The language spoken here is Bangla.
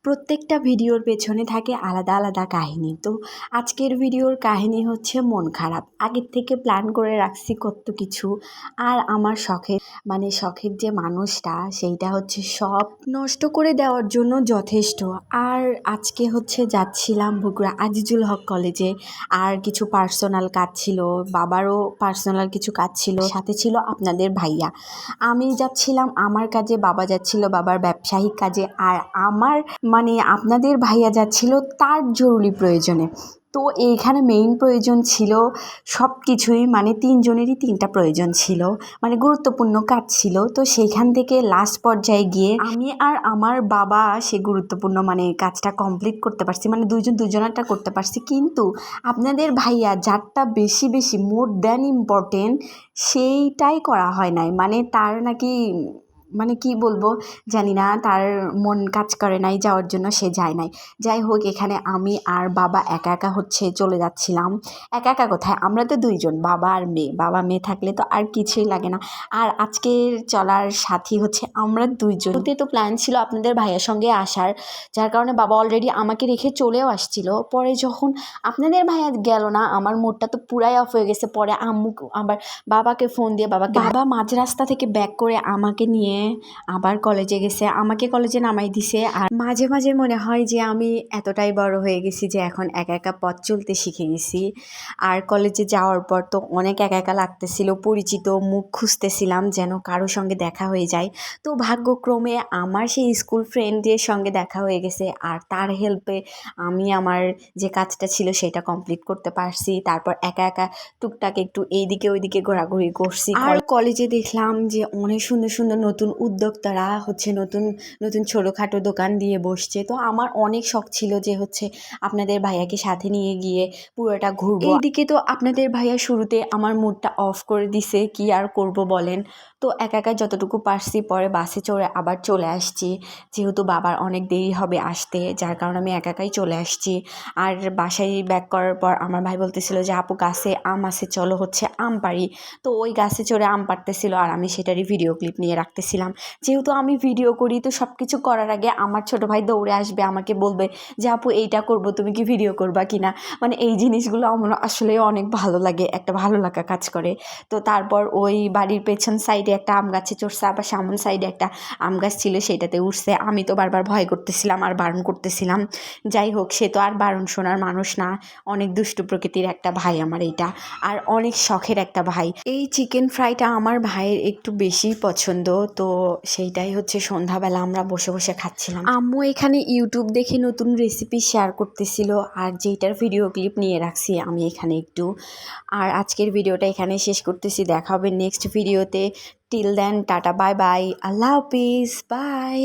প্রত্যেকটা ভিডিওর পেছনে থাকে আলাদা আলাদা কাহিনী। তো আজকের ভিডিওর কাহিনী হচ্ছে মন খারাপ। আগের থেকে প্ল্যান করে রাখছি কত কিছু, আর আমার শখের যে মানুষটা সেইটা হচ্ছে সব নষ্ট করে দেওয়ার জন্য যথেষ্ট। আর আজকে হচ্ছে যাচ্ছিলাম বগুড়া আজিজুল হক কলেজে, আর কিছু পার্সোনাল কাজ ছিল, বাবারও পার্সোনাল কিছু কাজ ছিল, সাথে ছিল আপনাদের ভাইয়া। আমি যাচ্ছিলাম আমার কাজে, বাবা যাচ্ছিল বাবার ব্যবসায়িক কাজে, আর আমার আপনাদের ভাইয়া যাচ্ছিল তার জরুরি প্রয়োজনে। তো এইখানে মেইন প্রয়োজন ছিল সব কিছুই, তিনজনেরই তিনটা প্রয়োজন ছিল, গুরুত্বপূর্ণ কাজ ছিল। তো সেইখান থেকে লাস্ট পর্যায়ে গিয়ে আমি আর আমার বাবা সে গুরুত্বপূর্ণ কাজটা কমপ্লিট করতে পারছি, দুইজন দুজনেরটা করতে পারছি। কিন্তু আপনাদের ভাইয়া যারটা বেশি বেশি মোর দ্যান ইম্পর্টেন্ট সেইটাই করা হয় নাই। তার নাকি কি বলবো জানি না, তার মন কাজ করে নাই যাওয়ার জন্য, সে যায় নাই। যাই হোক, এখানে আমি আর বাবা একা একা চলে যাচ্ছিলাম। একা একা কোথায়, আমরা তো দুইজন, বাবা আর মেয়ে। বাবা মেয়ে থাকলে তো আর কিছুই লাগে না। আর আজকের চলার সাথী হচ্ছে আমরা দুইজন। তো প্ল্যান ছিল আপনাদের ভাইয়ের সঙ্গে আসার, যার কারণে বাবা অলরেডি আমাকে রেখে চলেও আসছিল। পরে যখন আপনাদের ভাইয়া গেল না, আমার মুডটা তো পুরাই অফ হয়ে গেছে। পরে আম্মু আবার বাবাকে ফোন দিয়ে বাবা মাঝ রাস্তা থেকে ব্যাক করে আমাকে নিয়ে আবার কলেজে গেছে, আমাকে কলেজে নামাই দিছে। আর মাঝে মাঝে মনে হয় যে আমি এতটাই বড় হয়ে গেছি যে এখন একা একা পথ চলতে শিখে গেছি। আর কলেজে যাওয়ার পর তো অনেক একা একা লাগতেছিল, পরিচিত মুখ খুঁজতেছিলাম যেন কারো সঙ্গে দেখা হয়ে যায়। তো ভাগ্যক্রমে আমার সেই স্কুল ফ্রেন্ডের সঙ্গে দেখা হয়ে গেছে, আর তার হেল্পে আমি আমার যে কাজটা ছিল সেটা কমপ্লিট করতে পারছি। তারপর একা একা টুকটাক একটু এইদিকে ওইদিকে ঘোরাঘুরি করছি। আর কলেজে দেখলাম যে অনেক সুন্দর সুন্দর নতুন উদ্যোক্তারা নতুন নতুন ছোটোখাটো দোকান দিয়ে বসছে। তো আমার অনেক শখ ছিল যে আপনাদের ভাইয়াকে সাথে নিয়ে গিয়ে পুরোটা ঘুরবো। এইদিকে তো আপনাদের ভাইয়া শুরুতে আমার মুডটা অফ করে দিছে, কি আর করব বলেন। তো একা একা যতটুকু পারছি, পরে বাসে চড়ে আবার চলে আসছি, যেহেতু বাবার অনেক দেরি হবে আসতে, যার কারণে আমি একা একাই চলে আসছি। আর বাসায় ব্যাক করার পর আমার ভাই বলতেছিল যে আপু গাছে আম আছে, চলো আম পারি। তো ওই গাছে চড়ে আম পাড়তেছিল, আর আমি সেটারই ভিডিও ক্লিপ নিয়ে রাখতেছিলাম। যেহেতু আমি ভিডিও করি, তো সব কিছু করার আগে আমার ছোটো ভাই দৌড়ে আসবে, আমাকে বলবে যে আপু এইটা করব, তুমি কি ভিডিও করবা কিনা। এই জিনিসগুলো আমার আসলে অনেক ভালো লাগে, একটা ভালো লাগা কাজ করে। তো তারপর ওই বাড়ির পেছন সাইডে একটা আম গাছে চড়ছে, আবার সামন সাইডে একটা আম গাছ ছিল সেটাতে উঠছে। আমি তো বারবার ভয় করতেছিলাম আর বারণ করতেছিলাম। যাই হোক, সে তো আর বারণ শোনার মানুষ না, অনেক দুষ্টু প্রকৃতির একটা ভাই আমার এইটা, আর অনেক শখের একটা ভাই। এই চিকেন ফ্রাইটা আমার ভাইয়ের একটু বেশি পছন্দ। তো সেইটাই সন্ধ্যাবেলা আমরা বসে বসে খাচ্ছিলাম। আম্মু এখানে ইউটিউব দেখে নতুন রেসিপি শেয়ার করতেছিল, আর যেইটার ভিডিও ক্লিপ নিয়ে রাখছি আমি এখানে একটু। আর আজকের ভিডিওটা এখানে শেষ করতেছি, দেখা হবে নেক্সট ভিডিওতে। Till then tata, bye bye, আল্লাহ হাফিজ, বাই।